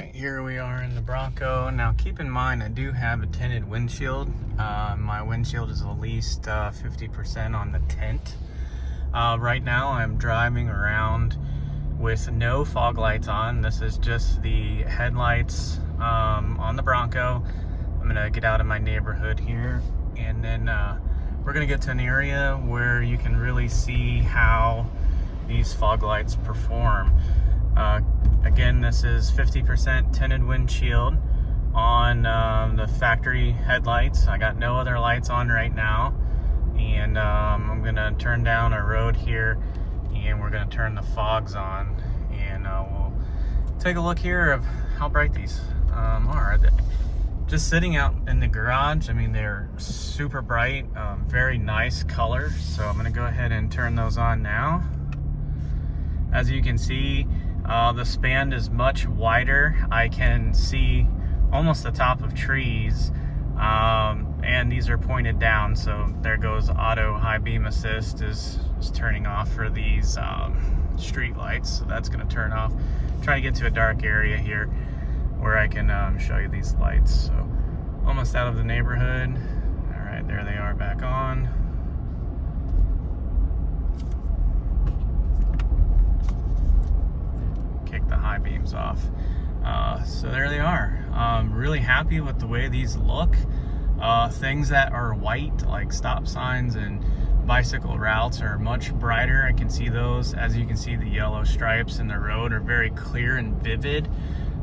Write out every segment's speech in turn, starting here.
right, here we are in the Bronco. Now keep in mind, I do have a tinted windshield. My windshield is at least 50% on the tint. Right now I'm driving around with no fog lights on. This is just the headlights on the Bronco. I'm gonna get out of my neighborhood here, and then we're gonna get to an area where you can really see how these fog lights perform. Again, this is 50% tinted windshield on the factory headlights. I got no other lights on right now, and I'm gonna turn down a road here, and we're gonna turn the fogs on, and we'll take a look here of how bright these are. Just sitting out in the garage, I mean, they're super bright, very nice color. So I'm gonna go ahead and turn those on now. As you can see, the span is much wider. I can see almost the top of trees, and these are pointed down, so there goes auto high beam assist is turning off for these street lights, so that's going to turn off. Trying to get to a dark area here where I can show you these lights. So almost out of the neighborhood. All right, there they are back on. Kick the high beams off. So there they are. Really happy with the way these look. Things that are white, like stop signs and bicycle routes, are much brighter. I can see those. As you can see, the yellow stripes in the road are very clear and vivid.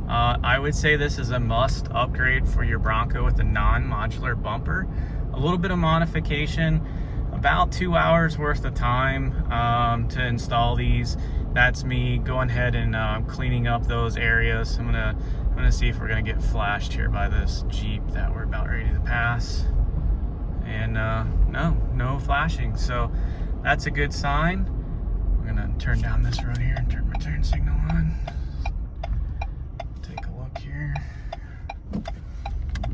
I would say this is a must upgrade for your Bronco with a non-modular bumper. A little bit of modification, about 2 hours worth of time to install these. That's me going ahead and cleaning up those areas. I'm gonna see if we're gonna get flashed here by this Jeep that we're about ready to pass. And no flashing, so that's a good sign. I'm gonna turn down this road here and turn my turn signal on. Take a look here.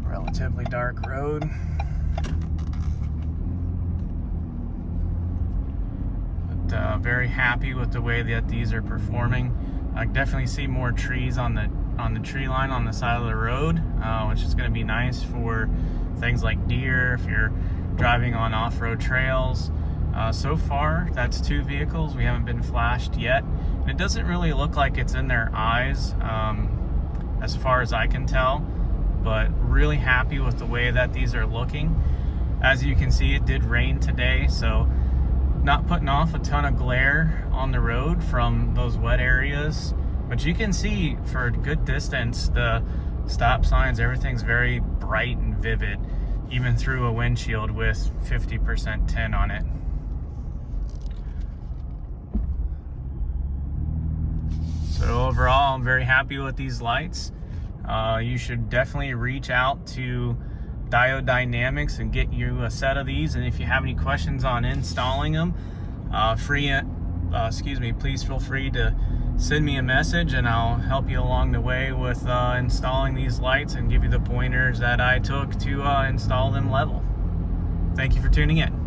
Relatively dark road. Very happy with the way that these are performing. I definitely see more trees on the tree line on the side of the road, which is going to be nice for things like deer if you're driving on off-road trails. So far, that's 2 vehicles. We haven't been flashed yet. And it doesn't really look like it's in their eyes, as far as I can tell, but really happy with the way that these are looking. As you can see, it did rain today, so not putting off a ton of glare on the road from those wet areas, but you can see for a good distance the stop signs. Everything's very bright and vivid, even through a windshield with 50% tint on it. So overall, I'm very happy with these lights. You should definitely reach out to Diode Dynamics and get you a set of these. And if you have any questions on installing them, please feel free to send me a message, and I'll help you along the way with installing these lights and give you the pointers that I took to install them level. Thank you for tuning in.